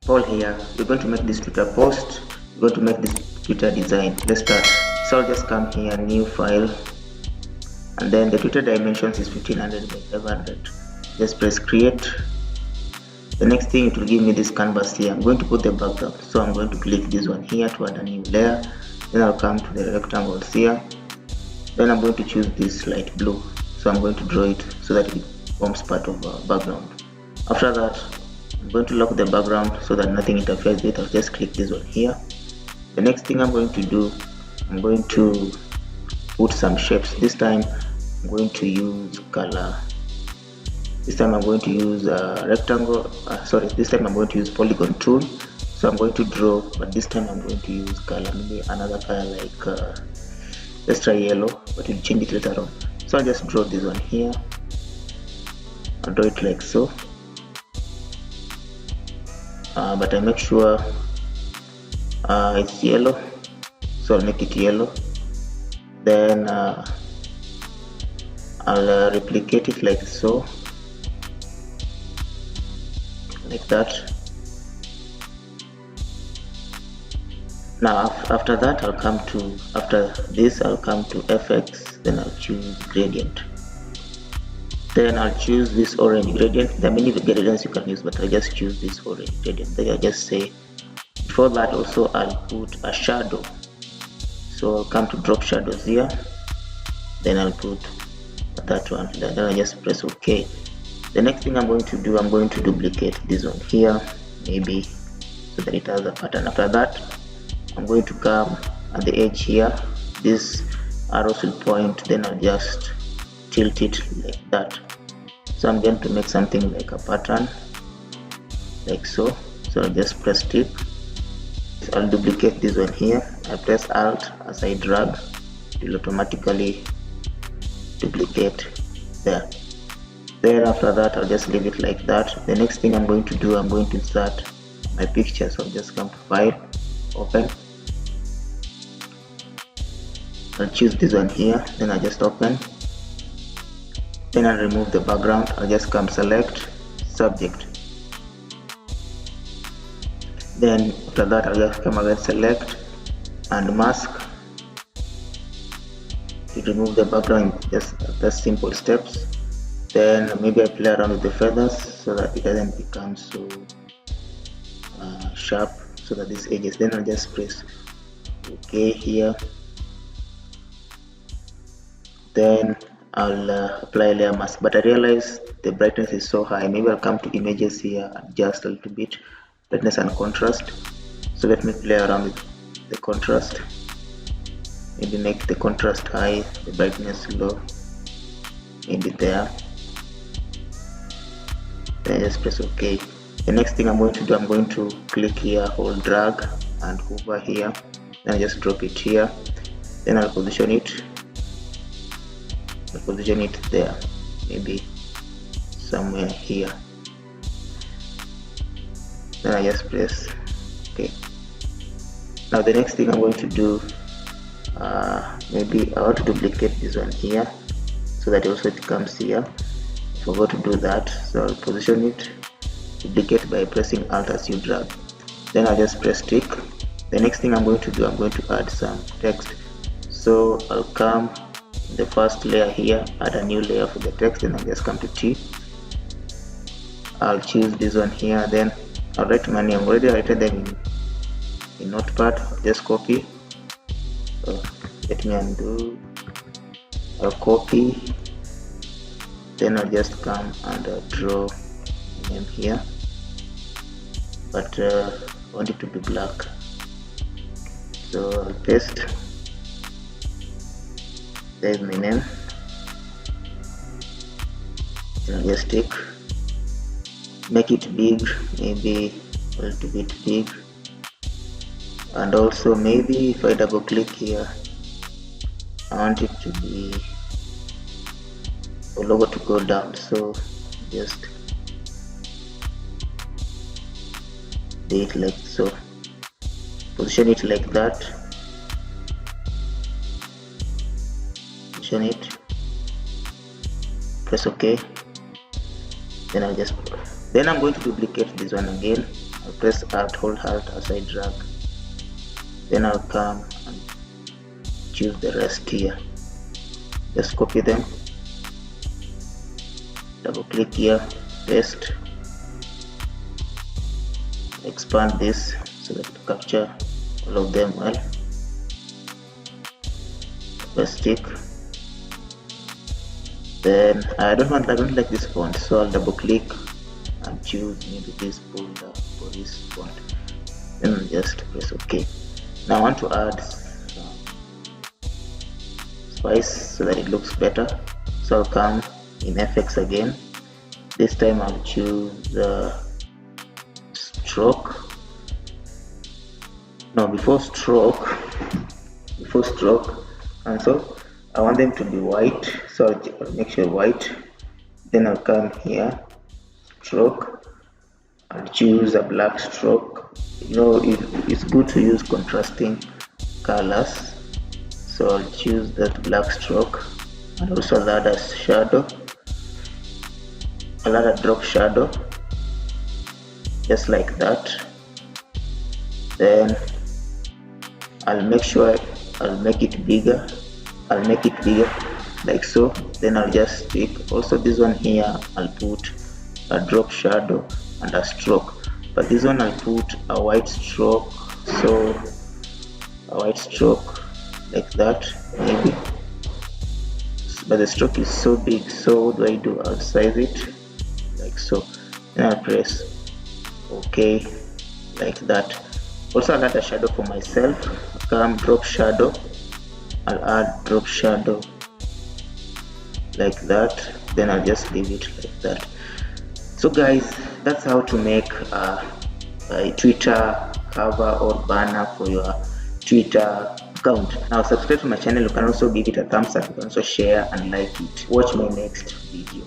Paul here. We're going to make this Twitter post. We're going to make this Twitter design. Let's start. So I'll just come here, new file, and then the Twitter dimensions is 1500 by 500. Just press create. The next thing, it will give me this canvas here. I'm going to put the background, so I'm going to click this one here to add a new layer. Then I'll come to the rectangles here. Then I'm going to choose this light blue, so I'm going to draw it so that it forms part of our background. After that, I'm going to lock the background so that nothing interferes with it. I'll just click this one here. The next thing I'm going to do, I'm going to put some shapes. This time I'm going to use color. This time I'm going to use rectangle. This time I'm going to use polygon tool. So I'm going to draw, but this time I'm going to use color. Maybe another color like let's try yellow, but we'll change it later on. So I'll just draw this one here. I'll draw it like so. But I make sure it's yellow, so I'll make it yellow. Then I'll replicate it like so, like that. Now after that, I'll come to FX, then I'll choose gradient. Then I'll choose this orange gradient. There are many gradients you can use, but I'll just choose this orange gradient. Then I'll just say, before that also I'll put a shadow. So I'll come to drop shadows here. Then I'll put that one. Then I'll just press OK. The next thing I'm going to do, I'm going to duplicate this one here, maybe so that it has a pattern. After that, I'm going to come at the edge here. This arrows will point, then I'll just tilt it like that. So I'm going to make something like a pattern, like so. So I'll just press tip. I'll duplicate this one here. I press Alt as I drag, it will automatically duplicate there. Then after that, I'll just leave it like that. The next thing I'm going to do, I'm going to insert my picture. So I'll just come to File, Open. I'll choose this one here, then I'll just open. Then I'll remove the background. I'll just come select subject. Then after that, I'll just come again, select and mask to remove the background. Just simple steps. Then maybe I play around with the feathers so that it doesn't become so sharp, so that these edges. Then I'll just press OK here. Then I'll apply layer mask, but I realize the brightness is so high. Maybe I'll come to images here, adjust a little bit brightness and contrast. So let me play around with the contrast. Maybe make the contrast high, the brightness low, maybe there. Then just press OK. The next thing I'm going to do, I'm going to click here, hold drag and hover here. Then I just drop it here. Then I'll position it. There, maybe somewhere here. Then I just press OK. Now the next thing I'm going to do, maybe I want to duplicate this one here so that also it comes here. I forgot to do that, so I'll position it, duplicate by pressing Alt as you drag. Then I'll just press tick. The next thing I'm going to do, I'm going to add some text. So I'll come the first layer here, add a new layer for the text, and I'll just come to T. I'll choose this one here, then I'll write my name. Already written them in Notepad. I'll just copy. Let me undo. I'll copy. Then I'll just come and draw my name here, but I want it to be black. So I'll paste. There's my name. Then I'll just take, make it big, maybe a little bit big, and also maybe if I double click here, I want it to be the logo to go down, so just do it like so. Position it like that. It, press OK. Then I'm going to duplicate this one again. I'll press Alt, hold Alt as I drag. Then I'll come and choose the rest here. Just copy them, double click here, paste, expand this so that to capture all of them well. Press tick. Then I don't like this font, so I'll double click and choose maybe this folder for this font. Then just press OK. Now I want to add some spice so that it looks better. So I'll come in FX again. This time I'll choose stroke. No, before stroke, and so I want them to be white, so I'll make sure white. Then I'll come here, stroke, I'll choose a black stroke. You know, it's good to use contrasting colors, so I'll choose that black stroke, and also I'll add a shadow. I'll add a drop shadow, just like that. Then I'll make sure I'll make it bigger. Like so. Then I'll just pick also this one here. I'll put a drop shadow and a stroke, but this one I'll put a white stroke, so a white stroke like that maybe, but the stroke is so big, so what do? I'll size it like so. Then I'll press OK like that. Also I'll add a shadow for myself. Come drop shadow, I'll add drop shadow like that. Then I'll just leave it like that. So guys, that's how to make a Twitter cover or banner for your Twitter account. Now subscribe to my channel. You can also give it a thumbs up. You can also share and like it. Watch my next video.